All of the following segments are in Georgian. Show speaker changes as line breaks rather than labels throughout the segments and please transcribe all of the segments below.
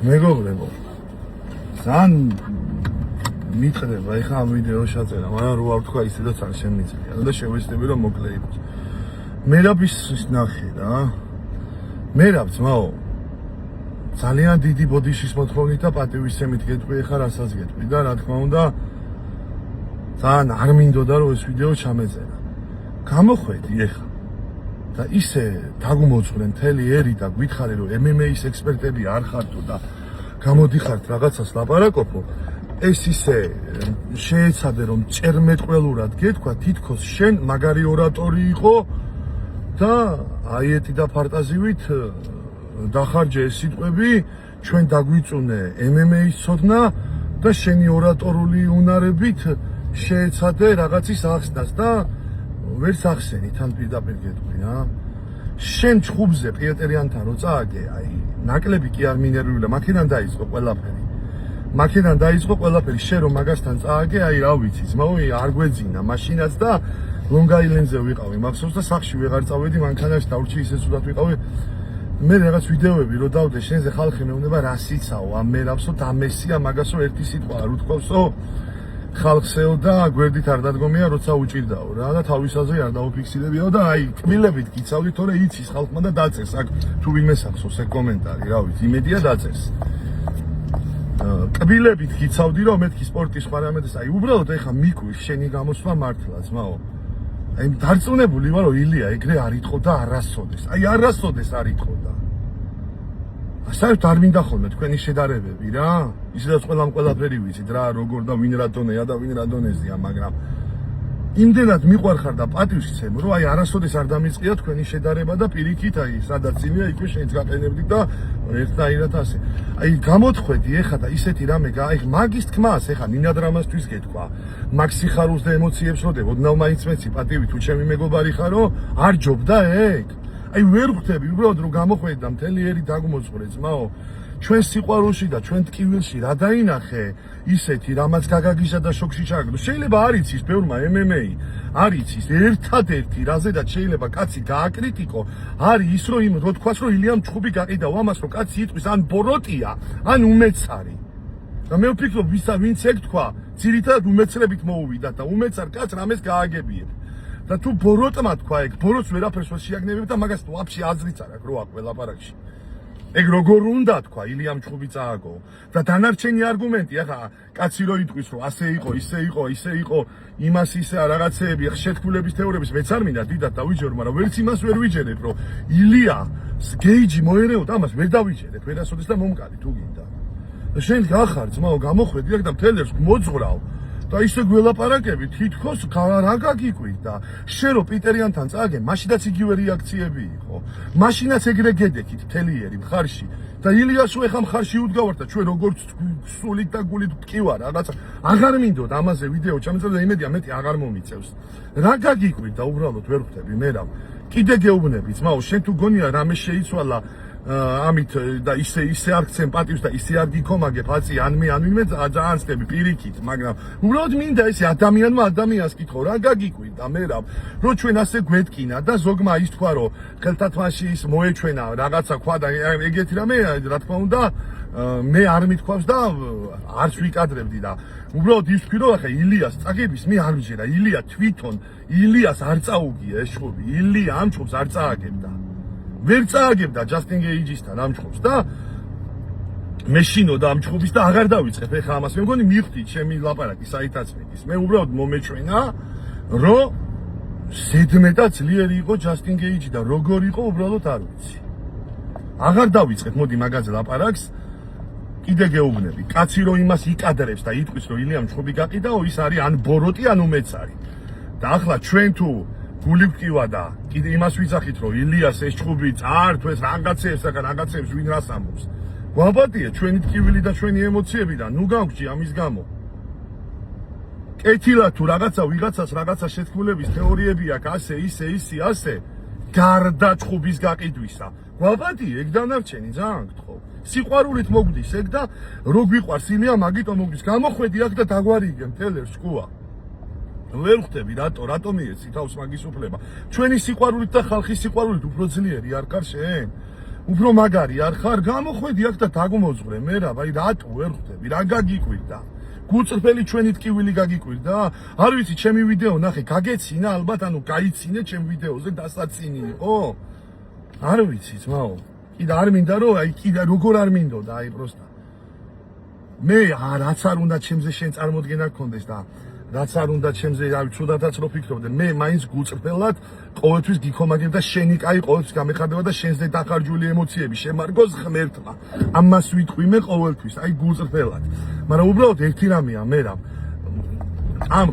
მეგობრებო, ძალიან მითხრება ეხლა ამ ვიდეოს შეწერა, მაგრამ რო არ თქვა ისედაც არ შემიძლია და შევეცდები რომ მოკლე იყოს. მერაბის ნახე რა. მერაბ ძმაო, ძალიან დიდი ბოდიშის მოთხოვნით და პატივისცემით გეტყვი ეხლა რასაც გეტყვი და რა თქმა უნდა ძალიან არ მინდოდა რომ ეს ვიდეო ჩამეწერა. გამოხვედი ეხლა და ისე დაგმოძღვრე მთელი ერი და გითხარი რომ MMA-ის ექსპერტები არ ხართ და გამოდიხართ რაღაცას ლაპარაკობო, ეს ისე შეეცადე რომ წერმეტყველურად გეთქვა თითქოს შენ მაგარი ორატორი იყო და აიეტი და ფარტაზივით დახარჯე ეს სიტყვები, ჩვენ დაგვიწუნე MMA-ის ცოდნა და შენი ორატორული უნარებით შეეცადე რაღაცის ახსნას და ვერც ახსენი თან პირდაპირ გეტყვი რა. შენ ჩხუბზე პიეტერიანთან რო წააგე, აი ნაკლები კი არ მინერვიულა, მაქედან დაიწყო ყველაფერი. მაქედან დაიწყო ყველაფერი, შენ რომ მაგასთან წააგე, აი რა ვიცი, ძმაო, არ გვეძინა მაშინაც და ლონგ-აილენდზე ვიყავი მახსოვს და სახში ვეღარ წავედი, მანქანაში დავრჩი ისე სულად ვიყავი. მე რაღაც ვიდეოები რო დავდე შენზე ხალხი მეუბნება რა სიცაო, ამ მერაბსო დამესია მაგასო ერთი სიტყვა არ უთქვავსო. ხალხსეო და გვერდით არ დადგომია როცა უჭირდაო რა და თავისაზე არ დაუფიქსირებიაო და აი კბილებით გიცავდი თორე იცის ხალხმა და დაწერს აქ თუ ვინმეს ახსოვს ეგ კომენტარი რა ვიცი იმედია დაწერს კბილებით გიცავდი რომ მეთქი სპორტის პარამეტრს აი უბრალოდ ეხა მიკვირს შენი გამოსვლა მართლა ძმაო აი დარწმუნებული ვარ რომ ილია ეგრე არ იტყოდა არასოდეს აი არასოდეს არ იტყოდა საერთოდ არ მინდა ხოლმე თქვენი შედარებები რა ისედაც ყველაფერი ვიცით რა როგორ და ვინ რა დონეა და ვინ რა დონეზეა მაგრამ იმდენად მიყვარხარ და პატივისცემ რომ აი არასოდეს არ დამიწყია თქვენი შედარება და პირიქით აი სადაც იმია იქვე შენც გაყენებდი და ერთნაირად ასე აი გამოთხვედი ეხა და ისეთი რამე აი მაგის თქმას ეხა ნინადრამასთვის გეთქვა მაგ სიხარულს და ემოციებს როდე ოდნავ მაინც მეცი პატივი თუ ჩემი მეგობარი ხარო არ ჯობდა ეგ აი ვერ ხვდები უბრალოდ რომ გამოხვედი და მთელი ერი დაგმოძღვრე ძმაო ჩვენ სიყვარულში და ჩვენ ტკივილში რა დაინახე ისეთი რამაც გაგაგიშა და შოქში ჩააგდო შეიძლება არ იცის ბევრმა MMA არ იცის ერთადერთი რაზედაც შეიძლება კაცი გააკრიტიკო არის ის რომ იმ რო თქვას რომ ილიამ ჩხუბი გაყიდაო ამას რომ კაცი იტყვის ან ბოროტია ან უმეცარი და მე ვფიქრობ ვინც ეგ თქვა ძირითადად უმეცრებით მოუვიდა და უმეცარ კაცს რამეს გააგებიებ და თუ ბოროტმა თქვა ეგ ბოროტს ვერაფერს ვერ შეაგნებებ და მაგას ვაფშე აზრიც არ აქვს რო აქ ველაპარაკში ეგ როგორ უნდა თქვა ილიამ ჩხუბი წააგო და დანარჩენი არგუმენტი ახლა კაცი რო იტყვის რომ ასე იყო ისე იყო იმას ისე რაღაცეები შეთქმულების თეორიების მეც არ მინდა დიდად დავიჯერო მაგრამ ვერც იმას ვერ ვიჯერებ რომ ილია გეიჯი მოერეოდა ამას ვერ დავიჯერებ ვერასოდეს და მომკალი თუ გინდა და შენ გახარ ძმაო გამოხვედი აქ და მთელს მოძღვრავ და ისე გველაპარაკები თითქოს რა გაგიკვირ და შენ რო პიტერიანთან წააგე მაშინაც იგივე რეაქციები იყო მაშინაც ეგრე გედექით თელიერი მხარში და ილიას რო ეხა მხარში უდგავართ და ჩვენ როგორც სულით და გულით ვტკივარ რაღაც აღარ მინდოდა ამაზე ვიდეო ჩამეწერა და იმედია მეტი აღარ მომიწევს რა გაგიკვირ და უბრალოდ ვერ ხვდები მერაბ კიდე გეუბნები ძმაო შენ თუ გონია რამე შეიცვალა ამით და ისე არქცენ პატივს და ისე არ გიქომაგებ აცი ან მე ან ვინმე ძალიან ცდები პირიქით მაგრამ უბრალოდ მინდა ესე ადამიანმა ადამიანს კითხო რა გაგიკვირ და მერაბ რო ჩვენ ასე გვეთკინა და ზოგმა ის თქვა რომ ხელთათმაში ის მოეჩვენა რაღაცა ქვა და ეგეთი რამე რა თქმა უნდა მე არ მithქვავს და არც ვიკადრებდი და უბრალოდ ის თქვი რომ ახლა ილიას წაგების მე არ ვიჯერა ილია თვითონ ილიას არ წაუგია ეს შუბი ილია ამ ჩხუბს არ წააგებდა ვერ წააგებდა ჯასტინ გეიჯისთან ამ ჩხუბს და მეშინოდა ამ ჩხუბის და აღარ დავიწყებ ეხა ამას მე მგონი მივხვდით ჩემი ლაპარაკი საითაც მიდის მე უბრალოდ მომეჩვენა რომ ზედმეტად ძლიერი იყო ჯასტინ გეიჯი და როგორ იყო უბრალოდ არ ვიცი აღარ დავიწყებ მოდი მაგაზე ლაპარაკს კიდე გეუბნები კაცი რომ იმას იკადრებს და იტყვის რომ ილიამ ჩხუბი გაყიდაო ის არის ან ბოროტი ან უმეცარი და ახლა ჩვენ თუ გული ვკივა და კიდე იმას ვიძახით რომ ილიას ეს ჩხუბი წართვეს რაღაცებს და რაღაცებს ვინ რას ამბობს გვაპატია ჩვენი ტკივილი და ჩვენი ემოციები და ნუ გავგჯი ამის გამო კეთილად თუ ვიღაცას რაღაცა შეთქმულების თეორიები აქვს ასე ისე გარდა ჩხუბის გაყიდვისა გვაპატია ეგ დანარჩენი ძალიან გთხოვ სიყვარულით მოგდის ეგ და რო გვიყვარს ილია მაგიტომ მოგდის გამოხვედი აქ და დაგვარიგე მთელს შკუა ვერ ხვდები რატომ მიეცი თავს მაგის უფლება ჩვენი სიყვარულით და ხალხის სიყვარულით უფრო ძლიერი არ კარ შენ უფრო მაგარი არ ხარ? გამოხვედი აქ და დაგმოძღვრე მე რა, აი რატო ვერ ხვდები? რა გაგიკვირდა? გულწრფელი ჩვენი ტკივილი გაგიკვირდა? არ ვიცი, ჩემი ვიდეო ნახე, გაგეცინა ალბათ, ანუ გაიცინე ჩემ ვიდეოზე დასაცინი იყო? არ ვიცი, ძმაო. კიდე არ მინდა რომ აი კიდე როგორ არ მინდოდა, აი პროსტა. მე რაც არ უნდა ჩემზე შენ წარმოდგენა გქონდეს და რაც არ უნდა ჩემზე აი ცუდათაც რო ფიქრობდე, მე მაინც გულწრფელად ყოველთვის გიქომაგებ და შენი კაი ყოველთვის გამეხარდება და შენზე დახარჯული ემოციები შემარგოს ღმერთმა. ამას ვიტყვი მე ყოველთვის, აი გულწრფელად. მაგრამ უბრალოდ ერთი რამეა, მე რა ამ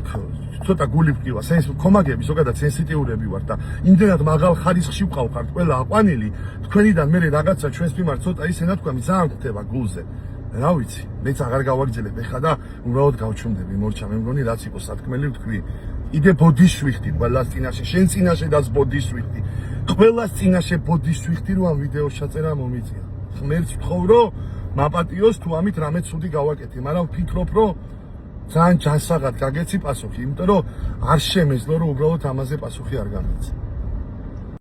ცოტა გული ვკივა, სენს კომაგები ზოგადად სენსიტიურები ვარ და იმდენად მაღალ ხარისხში ვყავხართ ყველა აყვანილი, თქვენიდან მე რაღაცა ჩვენს მიმართ ცოტა ისე ნათქვამი ძალიან გვხვდება გულზე. რა ვიცი, მეც აღარ გავაგრძელებ ეხლა და უბრალოდ გავჩუმდები მორჩა, მე მგონი რაც იყო სათქმელი ვთქვი. იდე ბოდიშ ვიხდი ყველას წინაშე, შენ წინაშედაც ბოდიშ ვიხდი. ყველას წინაშე ბოდიშ ვიხდი, რომ ამ ვიდეოს ჩაწერა მომიწია. ღმერთს ვთხოვ, რომ მაპატიოს თუ ამით რამე ცუდი გავაკეთე, მაგრამ ვფიქრობ, რომ ძალიან ჯანსაღად გაგეცი პასუხი, იმიტომ რომ არ შემეძლო რომ უბრალოდ ამაზე პასუხი არ გამეცი.